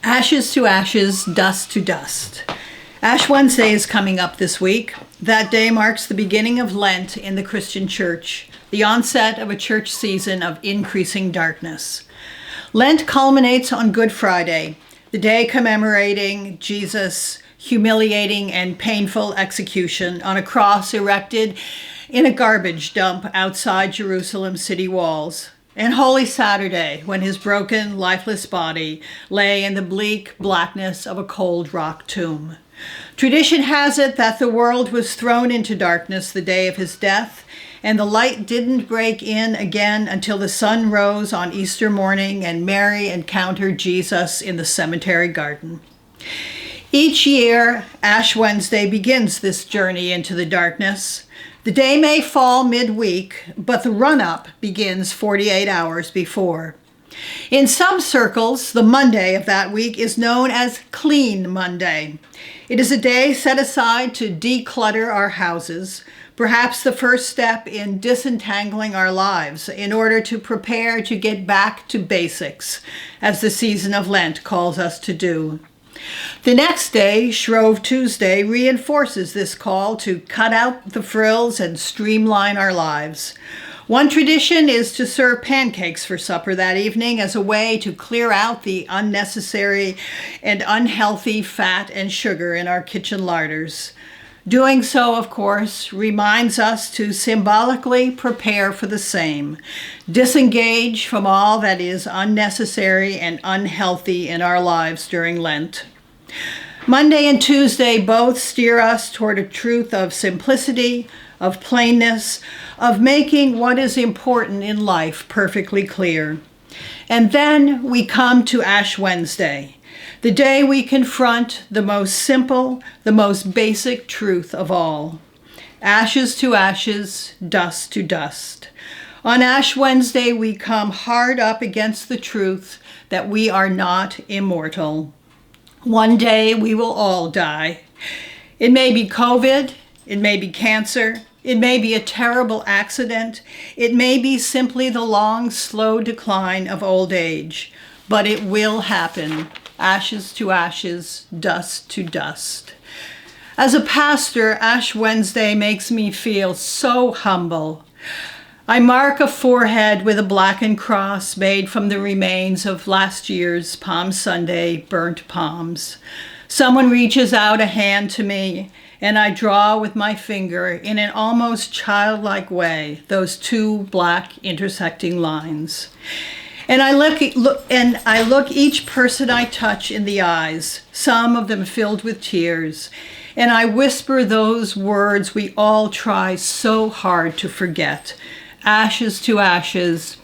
Ashes to ashes, dust to dust. Ash Wednesday is coming up this week. That day marks the beginning of Lent in the Christian church, the onset of a church season of increasing darkness. Lent culminates on Good Friday, the day commemorating Jesus' humiliating and painful execution on a cross erected in a garbage dump outside Jerusalem city walls, and Holy Saturday, when his broken, lifeless body lay in the bleak blackness of a cold rock tomb. Tradition has it that the world was thrown into darkness the day of his death, and the light didn't break in again until the sun rose on Easter morning and Mary encountered Jesus in the cemetery garden. Each year, Ash Wednesday begins this journey into the darkness. The day may fall midweek, but the run-up begins 48 hours before. In some circles, the Monday of that week is known as Clean Monday. It is a day set aside to declutter our houses, perhaps the first step in disentangling our lives in order to prepare to get back to basics, as the season of Lent calls us to do. The next day, Shrove Tuesday, reinforces this call to cut out the frills and streamline our lives. One tradition is to serve pancakes for supper that evening as a way to clear out the unnecessary and unhealthy fat and sugar in our kitchen larders. Doing so, of course, reminds us to symbolically prepare for the same, disengage from all that is unnecessary and unhealthy in our lives during Lent. Monday and Tuesday both steer us toward a truth of simplicity, of plainness, of making what is important in life perfectly clear. And then we come to Ash Wednesday, the day we confront the most simple, the most basic truth of all. Ashes to ashes, dust to dust. On Ash Wednesday, we come hard up against the truth that we are not immortal. One day we will all die. It may be COVID, it may be cancer, it may be a terrible accident, it may be simply the long, slow decline of old age, but it will happen. Ashes to ashes, dust to dust. As a pastor, Ash Wednesday makes me feel so humble. I mark a forehead with a blackened cross made from the remains of last year's Palm Sunday burnt palms. Someone reaches out a hand to me, and I draw with my finger in an almost childlike way those two black intersecting lines. And I look each person I touch in the eyes, some of them filled with tears, and I whisper those words we all try so hard to forget. Ashes to ashes,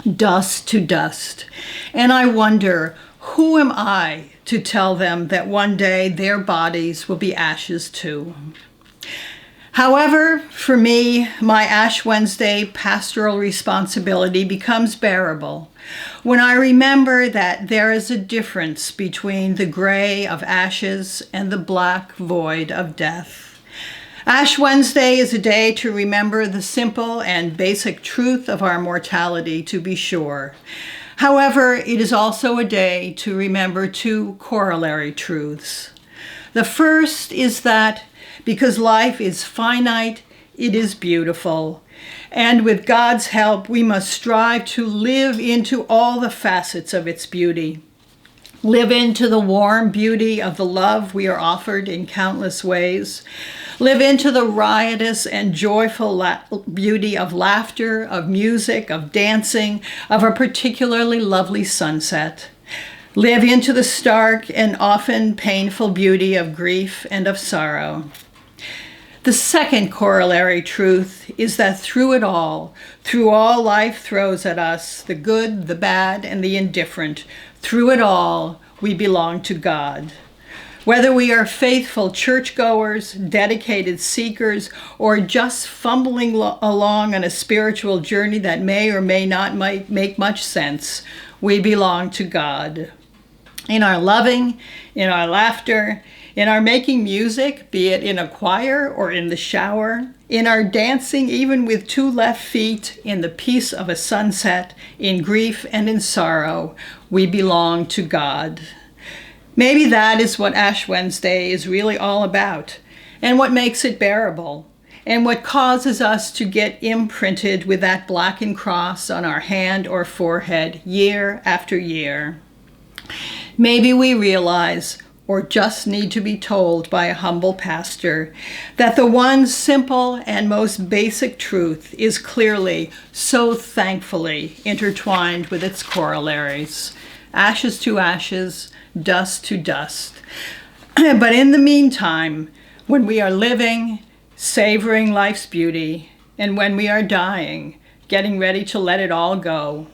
dust to dust. And I wonder, who am I to tell them that one day their bodies will be ashes too? However, for me, my Ash Wednesday pastoral responsibility becomes bearable when I remember that there is a difference between the gray of ashes and the black void of death. Ash Wednesday is a day to remember the simple and basic truth of our mortality, to be sure. However, it is also a day to remember two corollary truths. The first is that because life is finite, it is beautiful. And with God's help, we must strive to live into all the facets of its beauty. Live into the warm beauty of the love we are offered in countless ways. Live into the riotous and joyful beauty of laughter, of music, of dancing, of a particularly lovely sunset. Live into the stark and often painful beauty of grief and of sorrow. The second corollary truth is that through all life throws at us, the good, the bad, and the indifferent, through it all, we belong to God. Whether we are faithful churchgoers, dedicated seekers, or just fumbling along on a spiritual journey that may or may not make much sense, we belong to God. In our loving, in our laughter, in our making music, be it in a choir or in the shower, in our dancing even with two left feet, in the peace of a sunset, in grief and in sorrow, we belong to God. Maybe that is what Ash Wednesday is really all about, and what makes it bearable, and what causes us to get imprinted with that blackened cross on our hand or forehead year after year. Maybe we realize, or just need to be told by a humble pastor, that the one simple and most basic truth is clearly, so thankfully, intertwined with its corollaries. Ashes to ashes, dust to dust. But in the meantime, when we are living, savoring life's beauty, and when we are dying, getting ready to let it all go,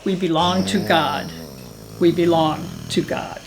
we belong to God. We belong to God.